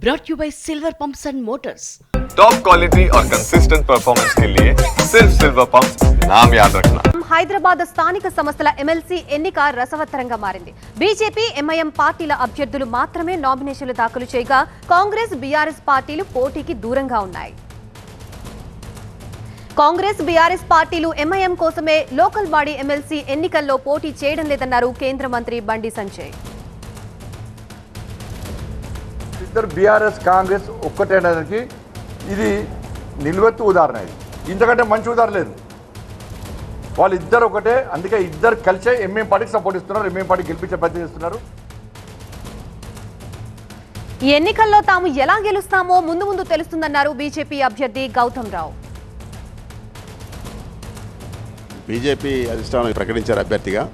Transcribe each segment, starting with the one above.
brought you by Silver Pumps and Motors. Top quality और consistent performance के लिए सिर्फ सिल्वर पंप्स नाम याद रखना. హైదరాబాద్ స్థానిక సంస్థల ఎమ్మెల్సీ ఎన్నిక రసవత్తరంగా మారింది. బీజేపీ ఎంఐఎం పార్టీల అభ్యర్థులు మాత్రమే నామినేషన్లు దాఖలు చేయగా కాంగ్రెస్ బీఆర్ఎస్ పార్టీలు పోటీకి దూరంగా ఉన్నాయి. కాంగ్రెస్ బీఆర్ఎస్ పార్టీలు ఎంఐఎం కోసమే లోకల్ బాడీ ఎమ్మెల్సీ ఎన్నికల్లో పోటీ చేయడం లేదన్నారు కేంద్ర మంత్రి బండి సంజయ్. ఇద్దరు బీఆర్ఎస్ కాంగ్రెస్ ఒక్కటేనడానికి ఇది నిల్వెత్తు ఉదాహరణ. ఇది ఇంతకంటే మంచి ఉదాహరణ లేదు. వాళ్ళిద్దరు ఒకటే, అందుకే ఇద్దరు కలిసే ఎంఐఎం పార్టీకి సపోర్ట్ ఇస్తున్నారు, ఎంఐఎం పార్టీ గెలిపించే ప్రయత్నం చేస్తున్నారు. ఈ ఎన్నికల్లో తాము ఎలా గెలుస్తామో ముందు ముందు తెలుస్తుందన్నారు బీజేపీ అభ్యర్థి గౌతమ్ రావు. బీజేపీ అధిష్టానం ప్రకటించారు అభ్యర్థిగా.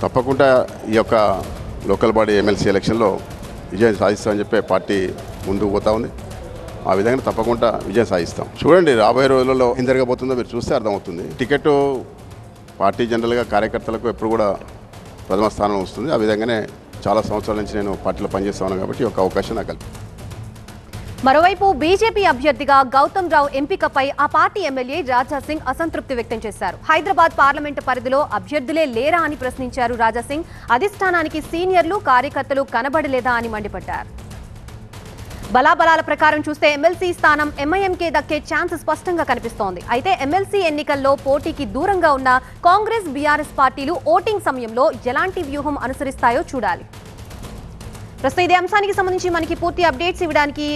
తప్పకుండా ఈ యొక్క లోకల్ బాడీ ఎమ్మెల్సీ ఎలక్షన్లో విజయం సాధిస్తామని చెప్పే పార్టీ ముందుకు పోతా ఉంది. ఆ విధంగా తప్పకుండా విజయం సాధిస్తాం. చూడండి, రాబోయే రోజులలో ఏం జరగబోతుందో మీరు చూస్తే అర్థమవుతుంది. టికెట్ పార్టీ జనరల్గా కార్యకర్తలకు ఎప్పుడు కూడా ప్రథమ స్థానం వస్తుంది. ఆ విధంగానే చాలా సంవత్సరాల నుంచి నేను పార్టీలో పనిచేస్తాను కాబట్టి ఒక అవకాశం నాకు కల్పి. మరోవైపు బీజేపీ అభ్యర్థిగా గౌతమ్ రావు ఎంపికపై ఆ పార్టీ ఎమ్మెల్యే రాజాసింగ్ అసంతృప్తి వ్యక్తం చేశారు. హైదరాబాద్ పార్లమెంటు పరిధిలో అభ్యర్థులే లేరా అని ప్రశ్నించారు రాజాసింగ్. అధిష్టానానికి సీనియర్లు కార్యకర్తలు కనబడలేదా అని మండిపడ్డారు. బలాబలాల ప్రకారం చూస్తే ఎమ్మెల్సీ స్థానం ఎంఐఎంకే దక్కే ఛాన్స్ స్పష్టంగా కనిపిస్తోంది. అయితే ఎమ్మెల్సీ ఎన్నికల్లో పోటీకి దూరంగా ఉన్న కాంగ్రెస్ బీఆర్ఎస్ పార్టీలు ఓటింగ్ సమయంలో ఎలాంటి వ్యూహం అనుసరిస్తాయో చూడాలి. ప్రస్తుతం ఇదే అంశానికి సంబంధించి మనకి పూర్తి అప్డేట్స్ ఇవ్వడానికి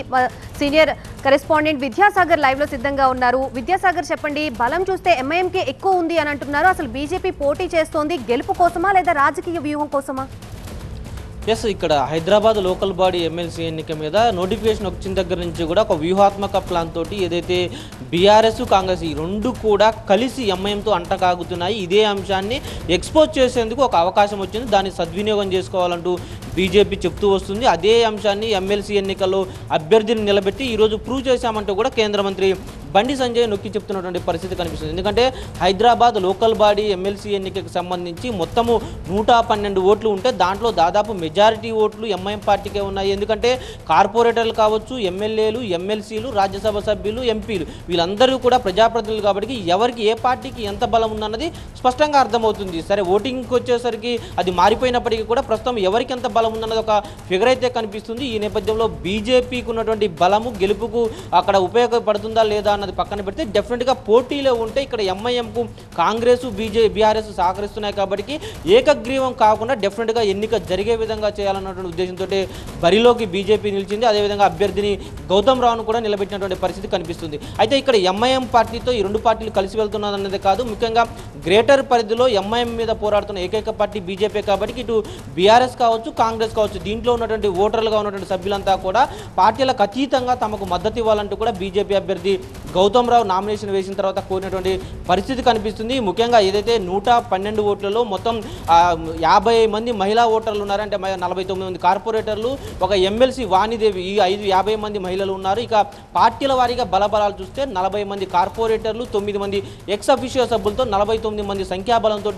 సీనియర్ కరెస్పాండెంట్ విద్యాసాగర్ లైవ్ లో సిద్ధంగా ఉన్నారు. విద్యాసాగర్, చెప్పండి, బలం చూస్తే ఎంఐఎంకే ఎక్కువ ఉంది అని అంటున్నారు. అసలు బీజేపీ పోటీ చేస్తోంది గెలుపు కోసమా లేదా రాజకీయ వ్యూహం కోసమా? ఎస్, ఇక్కడ హైదరాబాద్ లోకల్ బాడీ ఎమ్మెల్సీ ఎన్నిక మీద నోటిఫికేషన్ వచ్చిన దగ్గర నుంచి కూడా ఒక వ్యూహాత్మక ప్లాన్ తోటి ఏదైతే బీఆర్ఎస్ కాంగ్రెస్ ఈ రెండు కూడా కలిసి ఎంఐఎంతో అంటకాగుతున్నాయి. ఇదే అంశాన్ని ఎక్స్పోజ్ చేసేందుకు ఒక అవకాశం వచ్చింది. దాన్ని సద్వినియోగం చేసుకోవాలంటూ బీజేపీ చెప్తూ వస్తుంది. అదే అంశాన్ని ఎమ్మెల్సీ ఎన్నికల్లో అభ్యర్థిని నిలబెట్టి ఈరోజు ప్రూవ్ చేశామంటూ కూడా కేంద్ర మంత్రి బండి సంజయ్ నొక్కి చెప్తున్నటువంటి పరిస్థితి కనిపిస్తుంది. ఎందుకంటే హైదరాబాద్ లోకల్ బాడీ ఎమ్మెల్సీ ఎన్నికకు సంబంధించి మొత్తము 112 ఓట్లు ఉంటే దాంట్లో దాదాపు మెజారిటీ ఓట్లు ఎంఐఎం పార్టీకే ఉన్నాయి. ఎందుకంటే కార్పొరేటర్లు కావచ్చు, ఎమ్మెల్యేలు, ఎమ్మెల్సీలు, రాజ్యసభ సభ్యులు, ఎంపీలు వీళ్ళందరూ కూడా ప్రజాప్రతినిధులు కాబట్టి ఎవరికి ఏ పార్టీకి ఎంత బలం ఉందన్నది స్పష్టంగా అర్థమవుతుంది. సరే, ఓటింగ్కి వచ్చేసరికి అది మారిపోయినప్పటికీ కూడా ప్రస్తుతం ఎవరికి ఎంత బలం ఉందన్నది ఒక ఫిగర్ అయితే కనిపిస్తుంది. ఈ నేపథ్యంలో బీజేపీకి ఉన్నటువంటి బలము గెలుపుకు అక్కడ ఉపయోగపడుతుందా లేదా అన్నది పక్కన పెడితే డెఫినెట్గా పోటీలో ఉంటే ఇక్కడ ఎంఐఎంకు కాంగ్రెస్ బీఆర్ఎస్ సహకరిస్తున్నాయి కాబట్టి ఏకగ్రీవం కాకుండా డెఫినెట్గా ఎన్నిక జరిగే విధంగా చేయాలన్నటువంటి ఉద్దేశంతో బరిలోకి బీజేపీ నిలిచింది. అదేవిధంగా అభ్యర్థిని గౌతమ్ రావును కూడా నిలబెట్టినటువంటి పరిస్థితి కనిపిస్తుంది. అయితే ఇక్కడ ఎంఐఎం పార్టీతో ఈ రెండు పార్టీలు కలిసి వెళ్తున్నదన్నది కాదు, ముఖ్యంగా గ్రేటర్ పరిధిలో ఎంఐఎం మీద పోరాడుతున్న ఏకైక పార్టీ బీజేపీ కాబట్టి ఇటు బీఆర్ఎస్ కావచ్చు, కాంగ్రెస్ కావచ్చు, దీంట్లో ఉన్నటువంటి ఓటర్లుగా ఉన్నటువంటి సభ్యులంతా కూడా పార్టీలకు అతీతంగా తమకు మద్దతు ఇవ్వాలంటూ కూడా బీజేపీ అభ్యర్థి గౌతమ్ రావు నామినేషన్ వేసిన తర్వాత కోరినటువంటి పరిస్థితి కనిపిస్తుంది. ముఖ్యంగా ఏదైతే 112 ఓట్లలో మొత్తం 50 మంది మహిళా ఓటర్లు ఉన్నారంటే 49 మంది కార్పొరేటర్లు, ఒక ఎమ్మెల్సీ వాణిదేవి, ఈ 50 మంది మహిళలు ఉన్నారు. ఇక పార్టీల వారీగా బలబలాలు చూస్తే 40 మంది కార్పొరేటర్లు, 9 మంది ఎక్స్ అఫీషియల్ సభ్యులతో 49 మంది సంఖ్యాబలంతో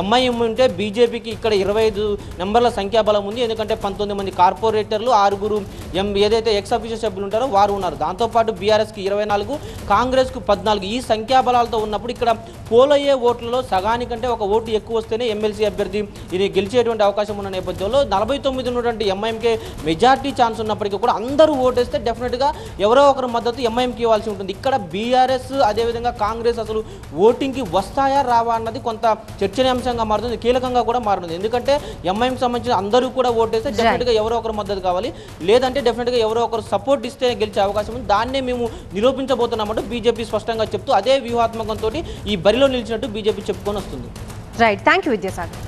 ఎంఐఎం ఉంటే బీజేపీకి ఇక్కడ 25 నెంబర్ల సంఖ్యాబలం ఉంది. ఎందుకంటే 19 మంది కార్పొరేటర్లు, 6 ఏదైతే ఎక్స్ అఫీషియల్ సభ్యులు ఉంటారో వారు ఉన్నారు. దాంతోపాటు బీఆర్ఎస్కి 24, కాంగ్రెస్కు 14. ఈ సంఖ్యాబలాలతో ఉన్నప్పుడు ఇక్కడ పోలయ్యే ఓట్లలో సగానికంటే ఒక ఓటు ఎక్కువ వస్తేనే ఎమ్మెల్సీ అభ్యర్థి ఇది గెలిచేటువంటి అవకాశం ఉన్న నేపథ్యంలో 49 ఉన్నటువంటి ఎంఐఎంకే మెజార్టీ ఛాన్స్ ఉన్నప్పటికీ కూడా అందరూ ఓటేస్తే డెఫినెట్గా ఎవరో ఒకరు మద్దతు ఎంఐఎంకి ఇవ్వాల్సి ఉంటుంది. ఇక్కడ బీఆర్ఎస్ అదేవిధంగా కాంగ్రెస్ అసలు ఓటింగ్కి వస్తాయా రావా అన్నది కొంత చర్చనీయాంశంగా మారుతుంది, కీలకంగా కూడా మారుతుంది. ఎందుకంటే ఎంఐఎంకి సంబంధించిన అందరూ కూడా ఓటేస్తే డెఫినెట్గా ఎవరో ఒకరు మద్దతు కావాలి, లేదంటే డెఫినెట్గా ఎవరో ఒకరు సపోర్ట్ ఇస్తే గెలిచే అవకాశం ఉంది. దాన్నే మేము నిరూపించబోతున్నామంటూ బీజేపీ స్పష్టంగా చెప్తూ అదే వ్యూహాత్మకంతో ఈ బరిలో నిలిచినట్టు బీజేపీ చెప్పుకొని వస్తుంది. Right, thank you Vidyasagar.